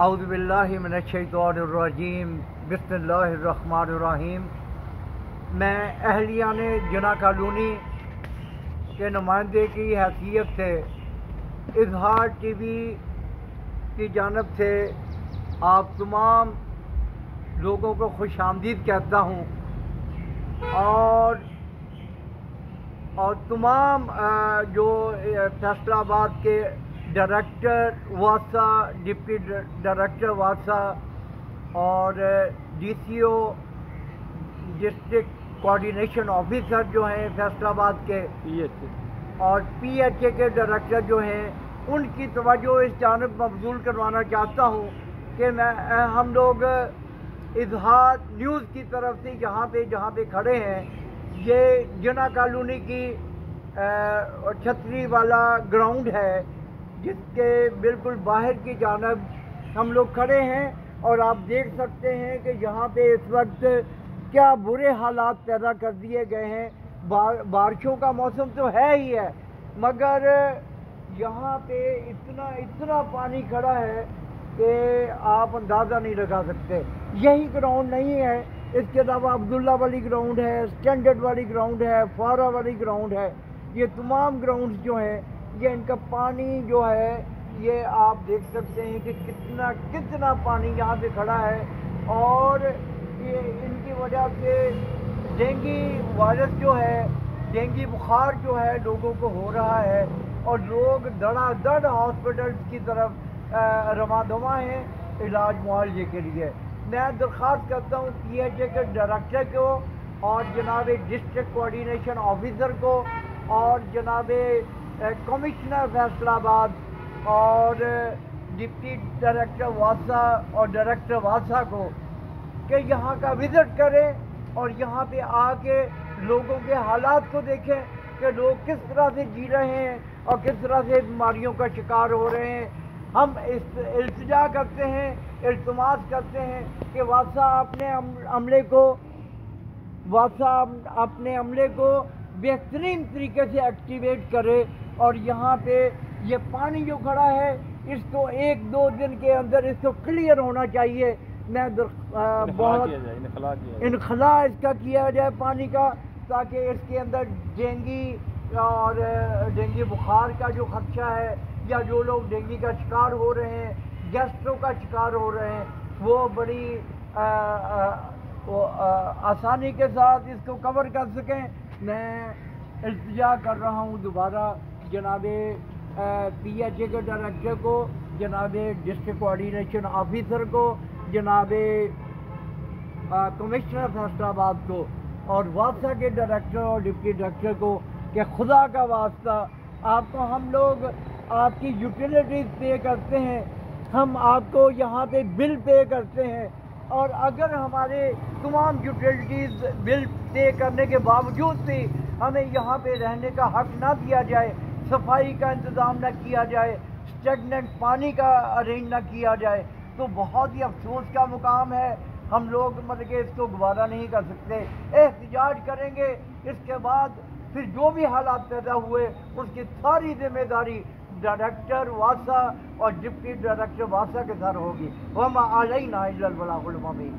اعوذ باللہ من الشیطان الرجیم بسم اللہ الرحمن الرحیم۔ میں اہلیان جناح کالونی کے نمائندے کی حیثیت سے اظہار ٹی وی کی جانب سے آپ تمام لوگوں کو خوش آمدید کہتا ہوں اور تمام جو فیصل آباد کے ڈائریکٹر واسا، ڈپٹی ڈائریکٹر واسا اور ڈی سی او ڈسٹرکٹ کوآرڈینیشن آفیسر جو ہیں فیصل آباد کے اور پی ایچ اے کے ڈائریکٹر جو ہیں، ان کی توجہ اس جانب مبذول کروانا چاہتا ہوں کہ ہم لوگ اظہار نیوز کی طرف سے جہاں پہ کھڑے ہیں، یہ جناح کالونی کی چھتری والا گراؤنڈ ہے جس کے بالکل باہر کی جانب ہم لوگ کھڑے ہیں اور آپ دیکھ سکتے ہیں کہ یہاں پہ اس وقت کیا برے حالات پیدا کر دیے گئے ہیں۔ بارشوں کا موسم تو ہے ہی ہے، مگر یہاں پہ اتنا پانی کھڑا ہے کہ آپ اندازہ نہیں لگا سکتے۔ یہی گراؤنڈ نہیں ہے، اس کے علاوہ عبداللہ والی گراؤنڈ ہے، اسٹینڈرڈ والی گراؤنڈ ہے، فارا والی گراؤنڈ ہے۔ یہ تمام گراؤنڈز جو ہیں، یہ ان کا پانی جو ہے، یہ آپ دیکھ سکتے ہیں کہ کتنا پانی یہاں پہ کھڑا ہے اور یہ ان کی وجہ سے ڈینگی وائرس جو ہے، ڈینگی بخار جو ہے لوگوں کو ہو رہا ہے اور لوگ دڑا دڑ ہاسپٹلز کی طرف رواں دواں ہیں علاج معالجے کے لیے۔ میں درخواست کرتا ہوں پی ایچ اے کے ڈائریکٹر کو اور جناب ڈسٹرکٹ کوآرڈینیشن آفیسر کو اور جناب کمشنر فیصل آباد اور ڈپٹی ڈائریکٹر واسا اور ڈائریکٹر واسا کو کہ یہاں کا وزٹ کریں اور یہاں پہ آ کے لوگوں کے حالات کو دیکھیں کہ لوگ کس طرح سے جی رہے ہیں اور کس طرح سے بیماریوں کا شکار ہو رہے ہیں۔ ہم التجا کرتے ہیں، التماس کرتے ہیں کہ واسا اپنے عملے کو بہترین طریقے سے ایکٹیویٹ کرے اور یہاں پہ یہ پانی جو کھڑا ہے اس کو 1-2 دن کے اندر اس کو کلیئر ہونا چاہیے۔ میں بہت انخلاء اس کا کیا جائے پانی کا، تاکہ اس کے اندر ڈینگی اور ڈینگی بخار کا جو خدشہ ہے یا جو لوگ ڈینگی کا شکار ہو رہے ہیں، گیسٹرو کا شکار ہو رہے ہیں، وہ بڑی آسانی کے ساتھ اس کو کور کر سکیں۔ میں التجا کر رہا ہوں دوبارہ جناب پی ایچ اے کے ڈائریکٹر کو، جناب ڈسٹرکٹ کوآرڈینیشن آفیسر کو، جناب کمشنر فیصل آباد کو اور واسا کے ڈائریکٹر اور ڈپٹی ڈائریکٹر کو کہ خدا کا واسطہ آپ کو ہم لوگ آپ کی یوٹیلیٹیز پے کرتے ہیں، ہم آپ کو یہاں پہ بل پے کرتے ہیں اور اگر ہمارے تمام یوٹیلیٹیز بل پے کرنے کے باوجود بھی ہمیں یہاں پہ رہنے کا حق نہ دیا جائے، صفائی کا انتظام نہ کیا جائے، اسٹیگننٹ پانی کا ارینج نہ کیا جائے، تو بہت ہی افسوس کا مقام ہے۔ ہم لوگ کہ اس کو گوارا نہیں کر سکتے، احتجاج کریں گے۔ اس کے بعد پھر جو بھی حالات پیدا ہوئے اس کی ساری ذمہ داری ڈائریکٹر واسا اور ڈپٹی ڈائریکٹر واسا کے سر ہوگی۔ وما علینا الا البلاغ المبین۔